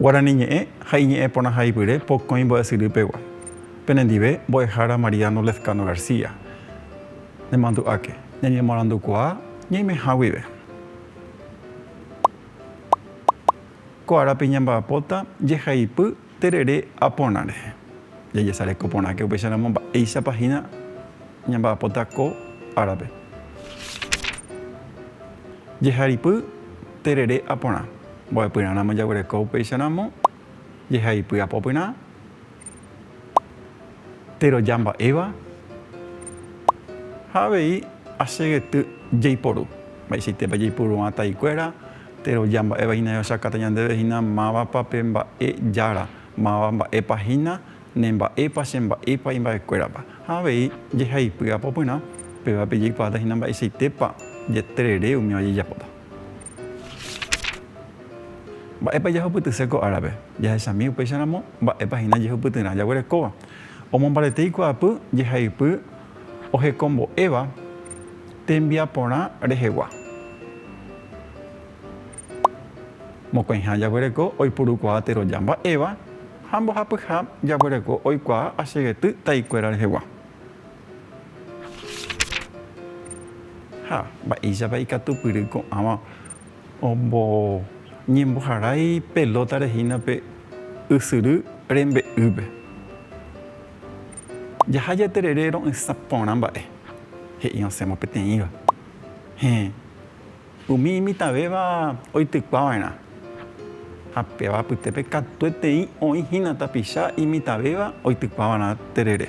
Guarani ñe'ẽ ha iñe'ẽ porã haipyre pokõi mbo'esyrypegua. Penendive Mbo'ehára Mariano Lezcano García. Nemandu'áke ñañemoarandukuaa ñaimeha guive. Ko árape ñamba'apóta jehaipy terere aporãre. Jajesareko porãke upéicharamo mba'éichapahína ñamba'apóta ko árape. Jehaipy terere aporã. Mbo'epyrãramo jaguereko upéicharamo jehaipy apopyrã. Teroja mba'éva ha avei asẽjety jaiporu. Mba'eichaitépa jaiporu'ã taikuéra. Teroja mba'évahína ochakáta ñandevehína mávapa pe mba'e jára, máva mba'épahína ne mba'épa che mba'épa imba'ekuérapa. Ha avei jehaipy apopyrã pévape jaikuaátahína mba'eichaitépa terere umíva jejapóta. Mba'épa jahupytyse ko árape. Jahechami upéicharamo mba'épahína jehupytyrã jaguerekóva. Omombarete ikuaapy jehaipy ohekombo'éva tembiaporã rehegua. Mokõiha jaguereko oipurukuaa teroja mba'éva ha mbohapyha jaguereko oikuaa asẽjety taikuéra rehegua. Ha mba'éichapa ikatupyry ko'ãva ñemboharái pelota rehína pe ysyry rembe'ýpe. Jahája terere ro'ysã porã mba'e. He'i osẽmo peteĩva. Umi imitãvéva oitykuava'erã. Ha pévapytépe katueteĩ oĩhína tapicha imitãvéva oitykuavarã terere.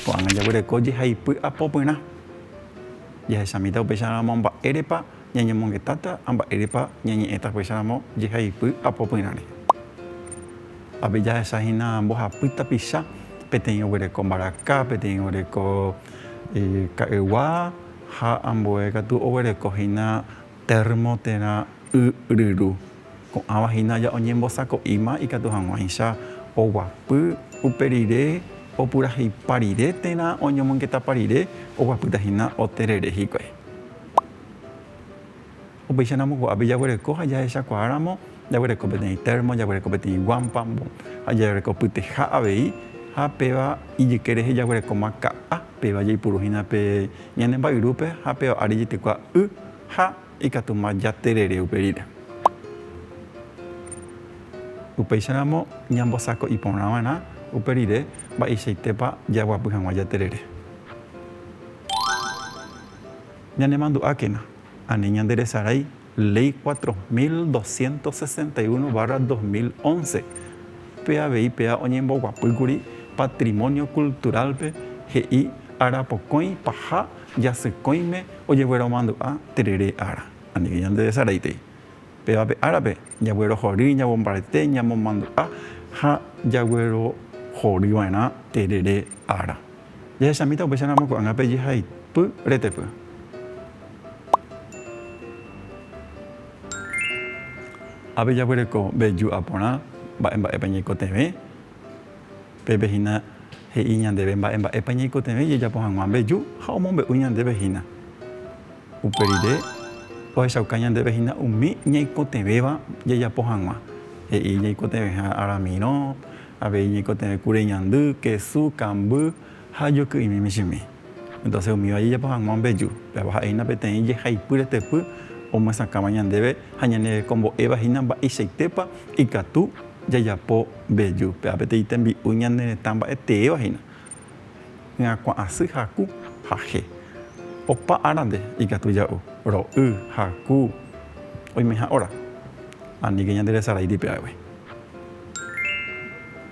Ko'ág̃a jaguereko jehaipy apopyrã. Jahechamíta upéicharamo mba'érepa ñañemongetáta mba'érepa ñañe'ẽta upéicharamo jehaipy apopyrãre. Ave jahechahína mbohapy tapicha peteĩ oguereko mbaraka, peteĩ oguereko ka'ygua ha ambue katu oguerekohína termo térã y ryru. Ko'ãvahína ja oñembosako'íma ikatu hag̃uáicha oguapy uperire opurahipa rire térã oñomongetapa rire oguapytahína oterere hikuái. Upéicharamo ko'ápe jaguereko ha jahechakuaáramo jaguereko peteĩ termo, jaguereko peteĩ guampa ha jaguereko pyteha avei ha péva ijyke rehe jaguerekóma ka'a péva jaipuruhína pe ñane mba'yrúpe ha péva ári jetykua y ha ikatuma jaterere uperire. Upéicharamo ñambosako'i porãva'erã uperire mba'eichaitépa jaguapy hag̃ua jaterere. Ñanemandu'ákena ani ñanderesarái Ley 4261/2011 pe avei péva oñemboguapýkuri patrimonio culturalpe he'i arapokõi paha jasykõime ojegueromandu'a terere ára. Ani ñanderesaráitei. Pévape árape jaguerohory, ñamombarete, ñamomandu'a ha jaguerohorýva'erã terere ára. Jahechamíta upéicharamo ko'ág̃ape jehaipy retepy. Ave jaguereko mbeju aporã mba'épa ñaikotevẽ. Pepehína he'i ñandéve mba'épa ñaikotevẽ jejapo hag̃ua mbeju ha omombe'u ñandevehína. Uperire ohechauka ñandevehína umi ñaikotevẽva jejapo hag̃ua. He'i ñaikotevẽha Aramiro, avei ñaikotevẽ kure ñandy, kesu, kamby ha joky'imi michĩmi. Entonces umíva jejapo hag̃ua mbeju. Ha'éina peteĩ jehaipy retepy omyesãkáva ñandéve ha ñanekombo'évahína mba'eichaitépa ikatu jajapo mbeju. Péva peteĩ tembi'u ñane retã mba'eteevahína. Hyakuã'asy haku ha he. Opa árante ikatu ja'u. Ro'y, haku, oimeha óra. Aníke ñanderesarai tipe'ãgui.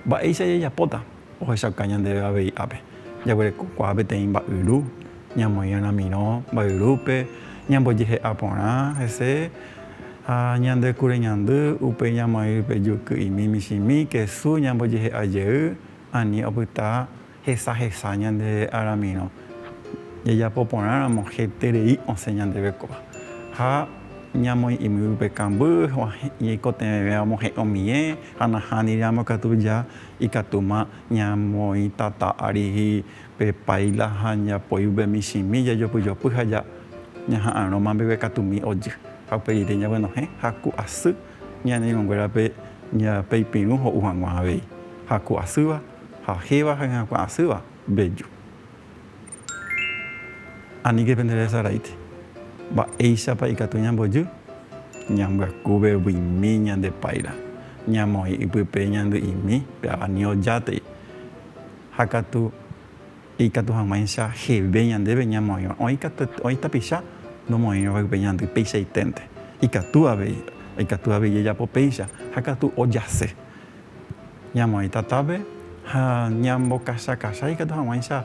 Mba'éicha jejapóta ohechauka ñandéve avei ápe. Jaguerekokuaa peteĩ mba'yru, ñamoĩ Aramiro mba'yrúpe, ñambojehe'a porã hese ha ñande kure ñandy upe ñamoĩ pe joky'imi michĩmi, kesu ñambojehe'ajey ani opyta hesa ñande Aramiro. Jejapo porãramo heterei osẽ ñandéve kóva. Ha ñamoĩ imýpe kamby ñaikotevẽvéva mohe'õ omie ha nahániramo katu ja ikatúma ñamoĩ tata ári pe paila ha ñapoi upe michĩmi jajopyjopy ha ja ñaha'ãrõma mbeguekatumi ojy. Ha uperire ñaguenohẽ haku asy ñane irũnguérape ña peipiru ho uhangwa vei ha ku'asýva ha héva ha ku'asýva beju aníke penderesaraíte mba'éichapa ikatu ñambojy ñambyakúve yvymi ñande páira ñamoĩ ipype ñandy'imi pe ani ojáte ha katu ikatu hag̃uáicha heve ñandéve ñamoĩva oĩ tapicha nomoĩrõva ype ñandy peichaiténte ikatu avei jejapo péicha ha katu ojase ñamoĩ tatápe ha ñambokachakacha ikatu hag̃uáicha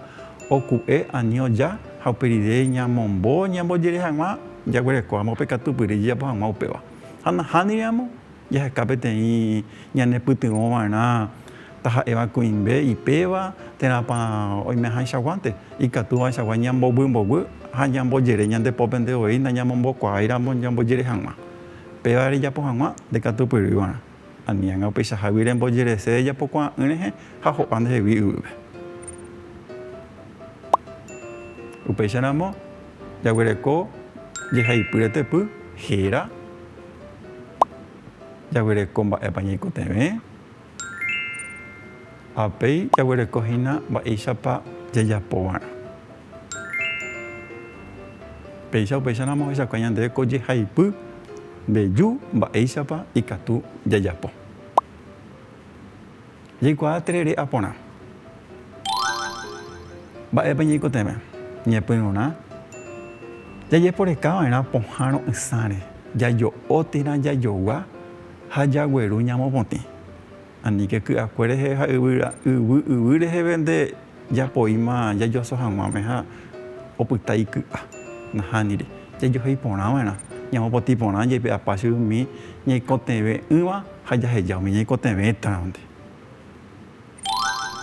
oku'e ani oja ha uperire ñamombo ñambojere hag̃ua jaguerekoamo pe katupyry jejapo hag̃ua upéva ha nahániriamo jaheka peteĩ ñanepytyvõvarã taha'éva kuimbe ipéva térãpa oimehãichaguánte ikatu vaichavai ñambovy ha ñambojere ñandepópente voi nañamombokuaairamo ñambojere hag̃ua péva rejapo hag̃ua ndekatupyrývarã aniãnga upeichahágui rembojerese rejapokuaa rehe ha ho'a ndehegui yvýpe upéicharamo jaguereko jehaipy retepy héra jaguereko mba'épa ñaikotevẽ apéi jaguerekohína mba'éichapa jajapovárã péicha upéicharamo ohechakuaa ñandéve ko jehaipy mbeju mba'éichapa ikatu jajapo jaikuaa terere aporã mba'épa ñaikotevẽ ñepyrũrã jajeporekava'erã pohã ro'ysãre jajo'ótema jajogua ha jagueru ñamopotĩ aníke ky'akue rehe ha yvy reheve nde japoíma jajoso hag̃uáme ha opyta iky'a nahániri jajohéi porãva'erã ñamopotĩ porã jepe apácho umi ñaikotevẽ ỹva ha jahejáumi ñaikotevẽ térãonte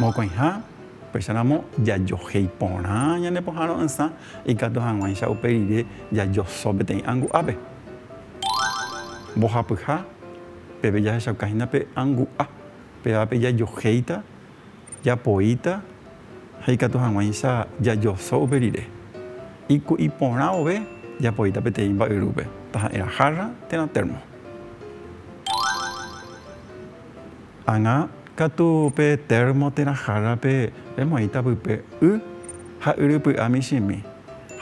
mokõiha upéicharamo jajohéi porã ñane pohã ro'ysã ikatu hag̃uáicha uperire jajoso peteĩ angu'ápe mbohapyha pépe jahechaukáhína pe angu'a pévape jajohéita japoíta ha ikatu hag̃uáicha jajoso uperire iku'i porã ove japoíta peteĩ mba'yrúpe taha'érã jarra térã termo ág̃a katu pe termo térã jarrape remoĩta pype y ha yrypy'a michĩmi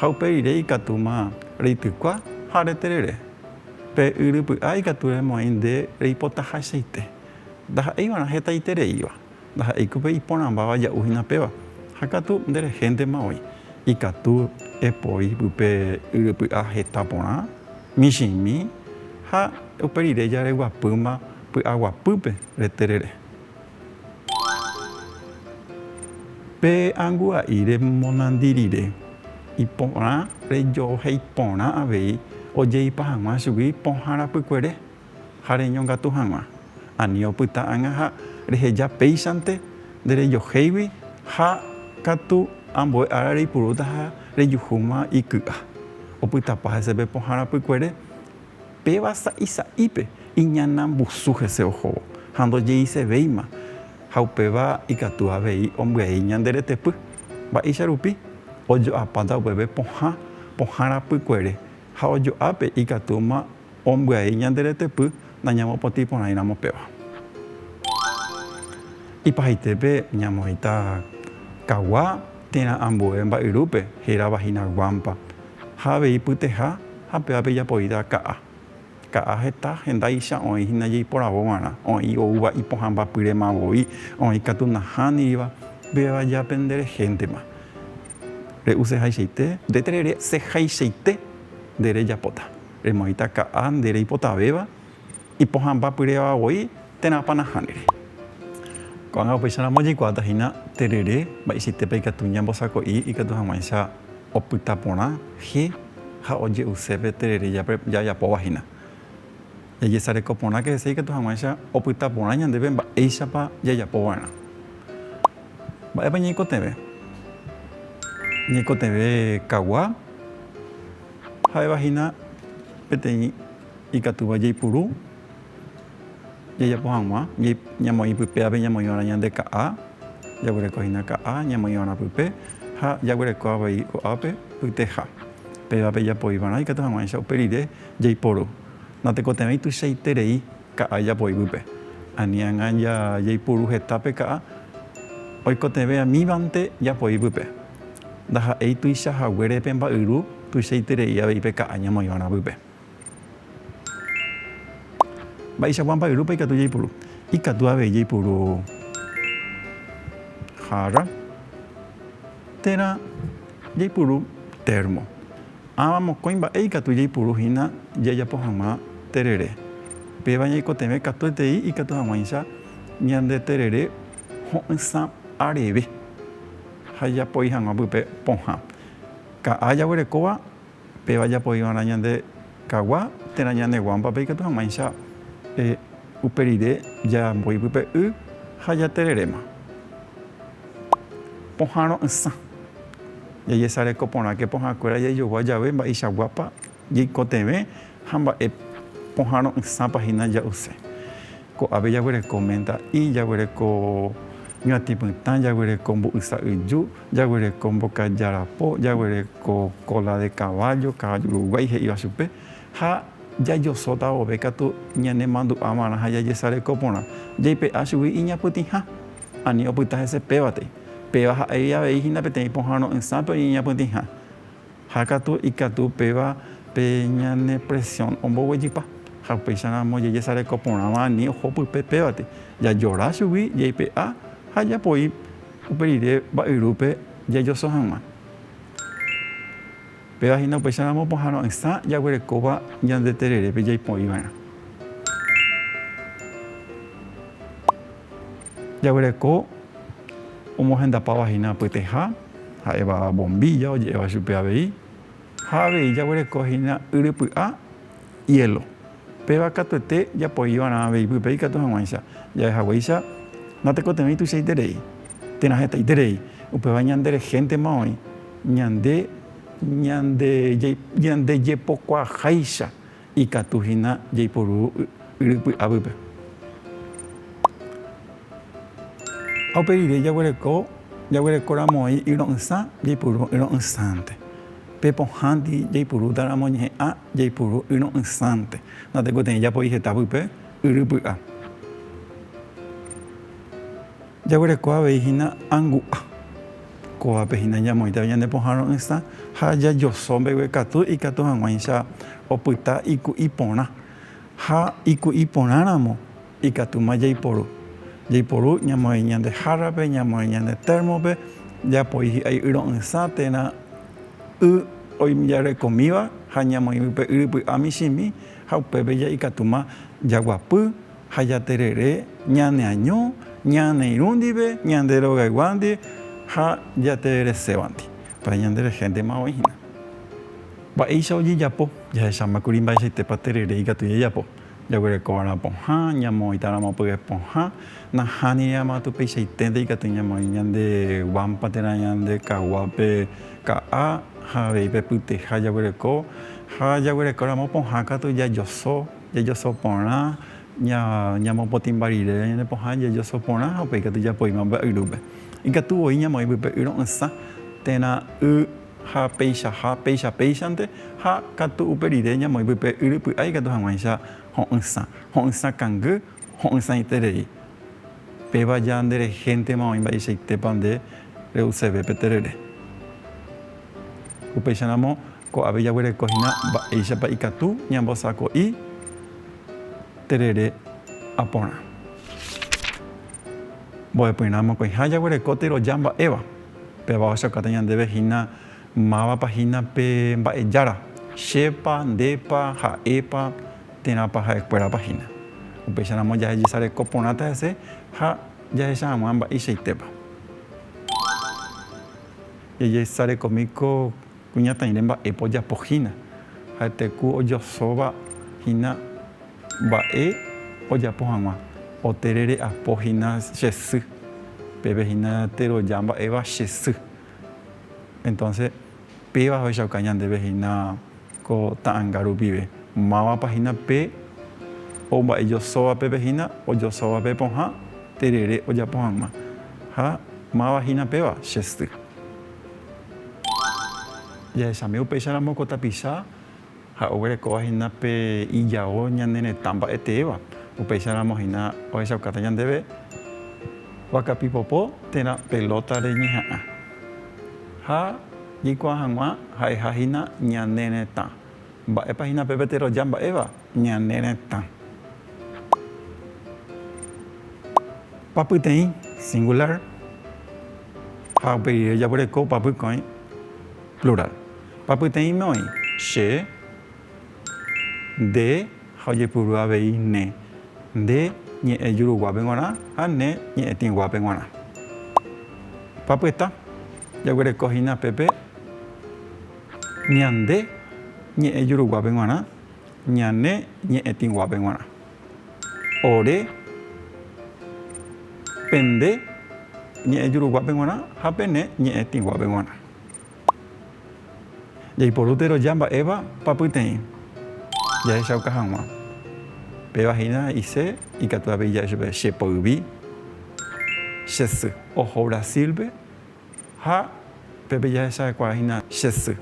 ha uperire ikatúma reitykua ha reterere pe yrypy'a ikatu remoĩ nde reipota ha aceite ndaha'éivarã hetaitereíva ndaha'éiko pe iporãmbáva ja'uhína péva ha katu nderehentema oĩ ikatu epoi pype yrypy'a heta porã michĩmi ha uperire jareguapýma py'aguapýpe reterere pe angu'a'i remonandirire iporã rejohéi porã avei ojeipa hag̃ua chugui pohãrapykuere ha reñongatu hag̃ua ani opyta ág̃a ha reheja péichante nderejohéigui ha katu ambue ára reipurúta ha rejuhúma iky'a opytapa hesépe pohãrapykuere péva sa'isa'ípe iñanambusu hese ohóvo ha ndojeisevéima ha upéva ikatu avei ombyai ñanderetepy mba'éicha rupi ojo'apáta upépe pohãrapykuere ha ojo'ápe ikatúma ombyai ñanderetepy nañamopotĩ porãiramo péva ipahaitépe ñamoĩta kagua térã ambue mba'yrúpe heravahína guampa ha avei pyteha ha pévape japoíta ka'a heta hendáicha oĩhína jeiporavóvarã oĩ oúva ipohãmbapyremavoi oĩ katu nahániriva pévajápe nderehentema re'usehaichaite ndeterere sehaichaite nderejapóta remoĩta ka'a ndereipotavéva ipohãmbapyremavoi térãpa nahániri ko'ág̃a upéicharamo jaikuaatahína terere mba'eichaitépa ikatu ñambosako'i ikatu hag̃uáicha opyta porã he ha oje'usépe terere jajapovahína jajesareko porã ke hese ikatu hag̃uáicha opyta porã ñandéve mba'éichapa jajapova'erã mba'épa ñaikotevẽ kagua ha'evahína peteĩ ikatúva jeipuru jajapo hag̃ua ñamoĩ pypéape ñamoĩva'erã ñande ka'a jaguerekohína ka'a ñamoĩva'erã pype ha jaguereko avei ko'ápe pyteha pévape japoívarã ikatu hag̃uáicha uperire jaiporu natekotevẽi tuichaiterei ka'a japoi pype anianga ya jaipuru hetape ka'a oikotevẽ amívante japoi pype ndaha'éi tuichahaguére pe mba'yru tuichaiterei avei pe ka'a ñamoiva'erã pype. Mba'eichagua mba'yrúpe ikatu jaipuru. Ikatu avei jaipuru jarra, térã jaipuru termo. Ãva mokõi mba'e ikatu jaipuruhína jajapo hag̃ua terere. Péva ñaikotevẽ katuetei ikatu hag̃uáicha ñande terere ho'ysã areve ha japoi hag̃ua pype pohã. Ka'a jaguerekóva péva japoiva'erã ñande kagua térã ñane guampa ikatu hag̃uáicha uperire jamboi pype y ha jatereréma. Pohã ro'ysã jajesareko porãke pohãkuéra jaijogua jave mba'eichaguápa jaikotevẽ ha mba'e pohã ro'ysãpahína ja'use. Ko'ápe jaguerekoménta y jaguereko ñuatĩpytã, jaguereko mbo'ysa'yju, jaguereko mbokaja rapo, jaguereko cola de caballo, caballo uruguay he'íva chupe ha jajosóta vove katu ñane mandu'ámarã ha jajesareko porã jaipe'a chugui iñapytĩha ani opyta hese pévatei. Péva ha'e aveihína peteĩ pohã ro'ysãpe iñapytĩha ha katu ikatu péva pe ñane presión omboguejýpa ha upéicharamo jajesareko porãva ani oho pype pévate jajora chugui jaipe'a ha japoi uperire mba'yrúpe jajoso hag̃ua. Pévahína upéicharamo pohã ro'ysã jaguerekóva ñande tererépe jaipo'íva'erã. Jaguereko omohendapavahína pyteha ha'éva bombilla oje'éva chupe avei ha avei jaguerekohína yrypy'a hielo. Péva katuete japoiva'erã avei pype ikatu hag̃uáicha jahehaguáicha natekotevẽi tuichaiterei térã hetaiterei upéva ñande regéntema oĩ ñande jepokuaaháicha ikatuhína jaipuru yrypy'a pype. Ha uperire jaguerekoramoĩ yro'ysã jaipuru yro'ysãnte. Pe pohãnti jaipurútaramo ñe'ẽ'a jaipuru yro'ysãnte. Natekotevẽi japoi heta pype yrypy'a. Jaguereko aveihína angu'a. Kóvapehína ñamoĩta ñande pohã ro'ysã ha jajosó mbeguekatu ikatu hag̃uáicha opyta iku'i porã. Ha iku'i porãramo ikatúma jaiporu. Jaiporu ñamoĩ ñande jarrape, ñamoĩ ñande termope, japoi hi'ãi yro'ysã térã y oijarekomíva ha ñamoĩ pype yrypy'a michĩmi ha upépe ikatúma jaguapy ha jaterere ñaneaño, ñane irũndive, ñande rogayguánte ha jateresévanti para ñande regéntema oĩhína. Mba'éicha ojejapo jahechámakuri mba'eichaitépa terere ikatu jajapo. Jaguerekova'erã pohã, ñamoĩtaramo pyve pohã, nahániramo tupeicháiténte ikatu ñamoĩ ñande guampa térã ñande kaguape ka'a ha aveipe pyteha jaguereko ha jaguerekóramo pohã katu jajoso porã ñamopotĩmbarire ñande pohã jajoso porã ha upéi katu japoíma mba'yrúpe. Ikatu voi ñamoĩ pype yro'ysã térã y ha péichante ha katu uperire ñamoĩ pype yrypy'a ikatu hag̃uáicha ho'ysã kangy, ho'ysã iterei. Péva ja nderegéntema oĩ mba'eichaitépa nde reusevépe terere. Upéicharamo ko'ápe jaguerekohína mba'éichapa ikatu ñambosako'i terere aporã. Mbo'epyrã mokõi ha jaguereko teroja mba'éva. Péva ochakáta ñandevehína mávapahína pe mba'ejára, chépa, ndépa, ha'épa, térãpa ha'ekuérapahína. Upéicharamo jahejesareko porãta hese ha jahecha hag̃ua mba'eichaitépa. Jajesarekomíko kuñataĩre mba'épa ojapohína ha teku ojosóvahína mba'e ojapo hag̃ua oterere apóhína chesy pevehína teroja mba'éva chesy. Entonces péva oichauka ñandevehína ko ta'ãnga rupive mávapahína pe o mba'ejosóva pevehína ojosóva pe pohã terere ojapo hag̃ua ha mávahína péva chesy. Jahecháme upéicharamo ko tapicha ha oguerekovahína pe ijao ñane retã mba'eteéva upéicharamo hína ohechaukáta ñandéve Guakapipopo térã pelota reñeha'ã ha jaikuaa hag̃ua ha'eha hína ñane retã. Mba'épa hína pépe teroja mba'éva ñane retã. Papyteĩ singular ha uperire japoreko papykõi plural. Papyteĩme oĩ che, nde ha ojepuru avei ne. Nde ñe'ẽ juruguápe g̃uarã ha ne ñe'ẽ tĩguápe g̃uarã. Papyta jaguereko hína pépe ñande ñe'ẽ juruguápe g̃uarã, ñane ñe'ẽ tĩguápe g̃uarã. Ore pende ñe'ẽ juruguápe g̃uarã ha pene ñe'ẽ tĩguápe g̃uarã. Jaiporu teroja mba'éva papyteĩ jahechauka hag̃ua. Péva hína ise ikatu avei ja'e chupe chepoyvi, chesy. Oho Brasilpe ha pépe jahechauka hína chesy.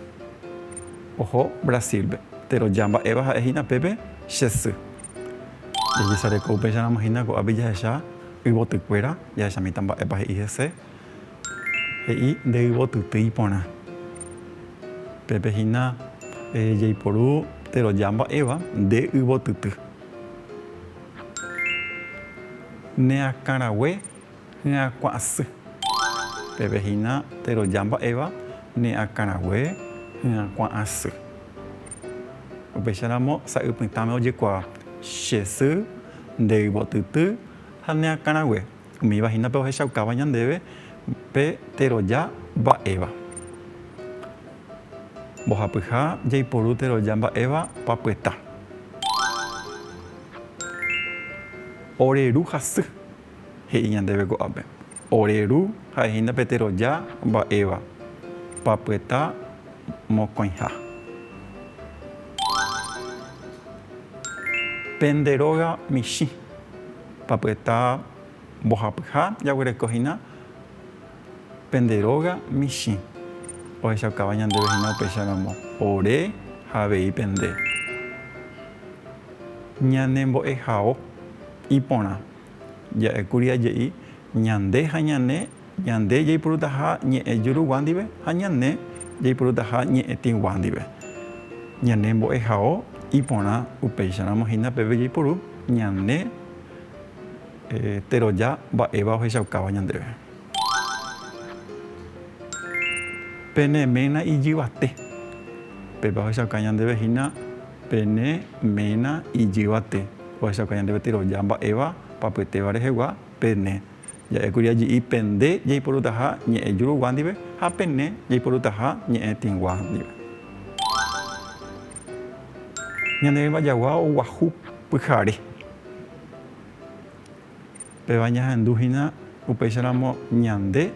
Oho Brasilpe. Teroja mba'éva ha'e hína pépe chesy. Jejesareko upéicharamo hína ko'ápe jahecha yvotykuéra jahechamíta mba'épa he'i hese. He'i ndeyvotytýi porã. Pépe hína jaiporu teroja mba'éva nde yvotyty. Neakãrague hyakuãsy. Pépe hína teroja mba'éva neakãrague hyakuãsy. Upéicharamo sa'ypytãme ojekuaa chesy, ndeyvotyty ha neakãrague. Umíva hína pe ohechaukáva ñandéve pe teroja mba'éva. Mbohapyha jaiporu teroja mba'éva papyta. Oreru hasy he'i ñandéve ko'ápe. Oreru ha'ehína pe teroja mba'éva. Papyta mokõiha. Penderóga michĩ. Papyta mbohapyha jaguereko hína penderóga michĩ. Ohechaukáva ñandéve hína upéicharamo ore ha avei pende. Ñanembo'ehao iporã. Ja'ékuri aje'i ñande ha ñane, ñande jaipurutaha ñe'ẽ jurugua ndive ha ñane jaipurutaha ñe'ẽ tĩgua ndive. Ñanembo'ehao iporã upéicharamo hína pépe jaipuru ñane teroja mba'éva ohechaukáva ñandéve. Peneména ijyvate. Pépe ohechauka ñandéve hína peneména ijyvate. Ohechauka ñandéve teroja mba'éva papytéva rehegua pene. Ja'ékuri aji'i pende jaipurutaha ñe'ẽ jurugua ndive ha pene jaipurutaha ñe'ẽ tĩgua ndive. Ñane mbajagua oguahu pyhare. Péva ñahendu hína upéicharamo ñande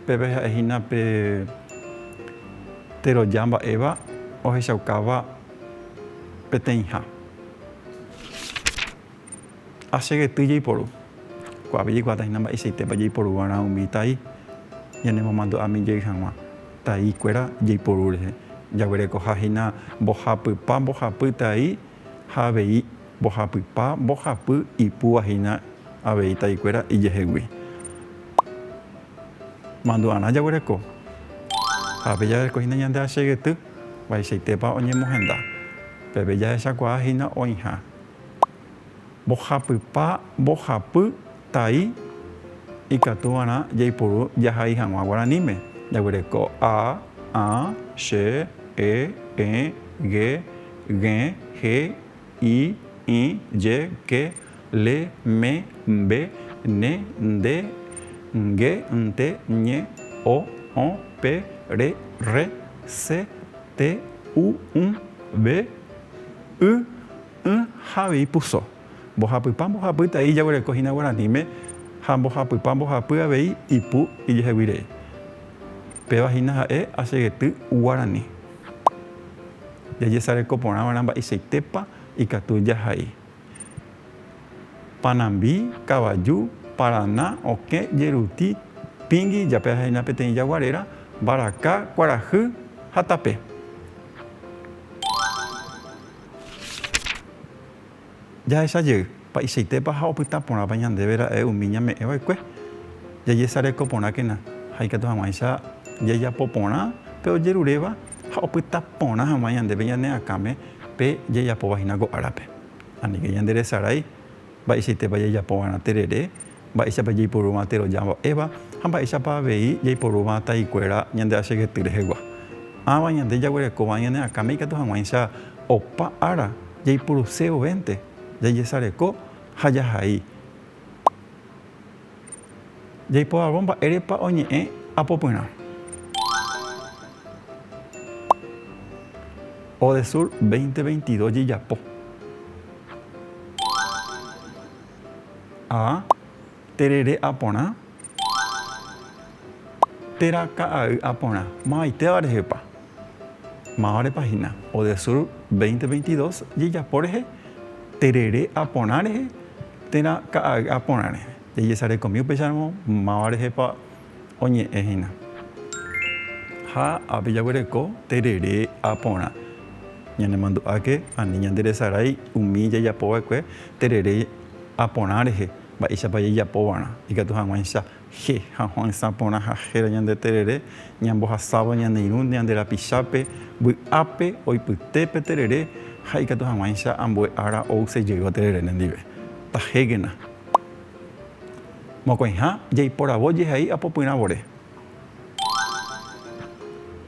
pépe ha'e hína pe teroja mba'éva ohechaukáva peteĩha. Achegety jaiporu. Ko'ápe jaikuaata hína mba'eichaitépa jaiporuva'erã umi tai ñanemomandu'ámi jey hag̃ua. Taikuéra jaiporu rehe. Jaguereko ha hína mbohapypa mbohapy tai ha avei mbohapypa mbohapy ipúva hína avei taikuéra ijehegui. Mandu'arã jaguereko. Ápe jaguereko hína ñande achegety vaicháitépa oñemohenda. Pépe jahechakuaa hína oĩha. Mbohapypa mbohapy tai ikatúva'erã jaiporu jahai hag̃ua guaraníme. Jaguereko a, che, ge, he, i, je, ke, le, me, mbe, ne, nde, nge, nte, ñe, o, pe, re, se, te, be, ha avei puso. Mbohapypa mbohapy tai jaguereko hína guaraníme ha mbohapypa mbohapy avei ipu ijehegui rey. Péva hína ha'e achegety guarani. Jajesareko porãva'erã mba'eichaitépa ikatu jahai. Panambi, kavaju, Paraná, okẽ, jeruti, pingui, japehína peteĩ jaguarera, mbaraka, kuarahy ha tape. Jahechajey Pa'ichaitépa ha opyta porã pa ñandéve umi ñame'ẽva'ekue. Jajesareko porãkena ha ikatu hag̃uáicha jajapo porã pe ojeruréva ha opyta porã hag̃ua ñandéve ñane akãme pe jajapóvahína ko árape. Aníke ñande resarái mba'eichaitépa jajapova'erã terere, mba'éichapa jaiporúva teroja mba'éva ha mba'éichapa avei jaiporúva taikuéra ñande achegety rehegua. Ãva ñande jaguerekóva ñane akãme ikatu hag̃uáicha opa ára jaipurusévovénte jajesareko ha jahai. Jaipo'avo mba'érepa oñe'ẽ apopyrã. Odesur 2022 jejapo. A. Terere aporã. Teraka'ay aporã. Mavaitéva rehépa. Máva repahína. Odesur 2022 jejapo rehe. Terere aporã rehe. Teraka'ay aporã rehe. Jajesarekomi upéicharamo máva rehépa oñe'ẽhína. Ha ápe jaguereko terere aporã. Ñanemandu'áke ani ñande resarái umi jajapova'ekue terere aporã rehe. Mba'éichapa jajapova'erã. Ikatu hag̃uáicha he ha ho'ysã porã ha héra ñande terere ñambohasávo ñane irũ ñande rapichápe vy'ápe oipytépe terere ha ikatu hag̃uáicha ambue ára ousejeyva terere nendive. Tahégena. Mokõiha jaiporavo jehai apopyrãvore.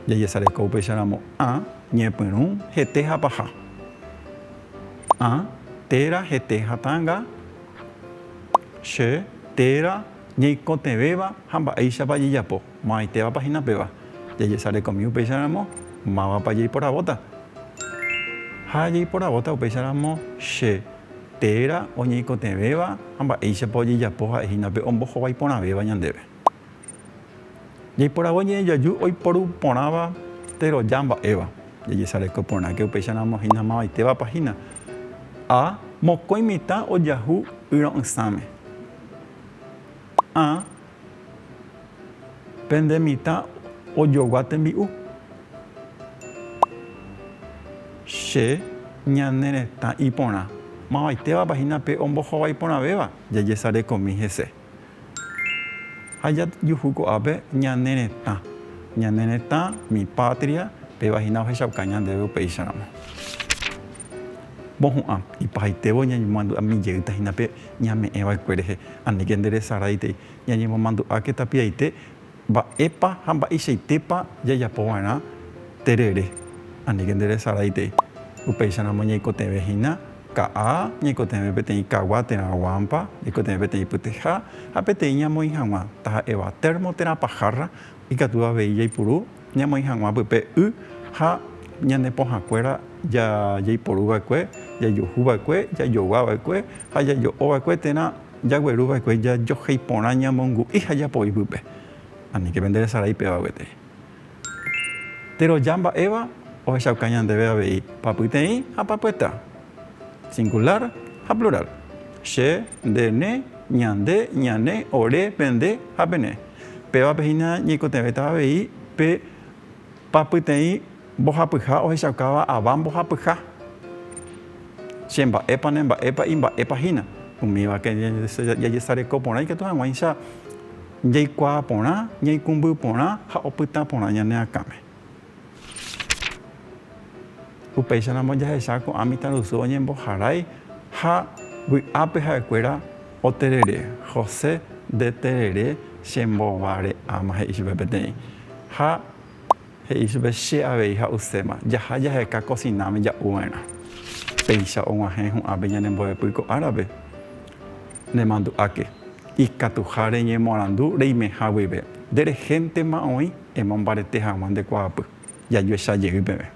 Jajesareko upéicharamo A. Ñepyrũ hete ha paha. A. Téra hete ha tãnga. Che téra ñaikotevẽva ha mba'éichapa jejapo. Mavaitéva pahínapeva. Jajesarekomi upéicharamo mávapa jaiporavóta. Ha jaiporavóta upéicharamo che téra oñaikotevẽva ha mba'éichapa ojejapo ha'ehínape ombohovái porãvéva ñandéve. Jaiporavo ñe'ẽjaju oiporu porãva teroja mba'éva. Jajesareko porãke upéicharamo hína mavaitéva pahína. A. Mokõi mitã ojahu yro'ysãme. A. Pende mitã ojogua tembi'u. Che ñane retã iporã. Mavaitéva pahínape ombohovái porãvéva. Jajesarekomi hese. Ha jajuhu ko'ápe ñane retã. Ñane retã mi patria pevahína ohechauka ñandéve upéicharamo. Mbohu'ã ipahaitévo ñañemomandu'a mijeýtahínape ñame'ẽva'ekue rehe. Aníke nderesaráitei ñañemomandu'áke tapiaite mba'épa ha mba'eichaitépa jajapova'erã terere. Aníke nderesaráitei upéicharamo ñaikotevẽhína ka'a, ñaikotevẽ peteĩ kagua térã guampa, ñaikotevẽ peteĩ pyteha ha peteĩ ñamoĩ hag̃ua taha'éva termo térã pajarra ikatu avei jaipuru ñamoĩ hag̃ua pype y ha ñane pohãkuéra jaiporuva'ekue, jajuhuva'ekue, jajoguava'ekue ha jajo'ova'ekue térã jagueruva'ekue jajohéi porã ñamongu'i ha japoi pype. Aníke nderesarái pevaguete. Teroja mba'éva ohechauka ñandéve avei papyteĩ ha papyeta. Singular ha plural. Che, ndene, ñande, ñane, ore, pende ha pene. Pevapehína ñaikotevẽta avei pe papyteĩ mbohapyha ohechaukáva ava mbohapyha. Che mba'épa ne mba'épa imba'épahína. Umívake jajesareko porã ikatu hag̃uáicha jaikuaa porã, ñaikumby porã ha opyta porã ñane akãme. Upéicharamo jahecha ko'ã mitãrusu oñemboharái ha vy'ápe ha'ekuéra oterere. José de Terere chembovare'áma he'i chupe peteĩ. Ha he'i chupe che avei ha uséma. Jaha jaheka cocináme ja'uva'erã. Péicha og̃uahẽ hu'ãpe ñanembo'epy ko árape. Nemandu'áke. Ikatuha reñemoarandu reimeha guive. Nderehéntema oĩ emombarete hag̃ua ndekuaapy. Jajuecha jeýpeve.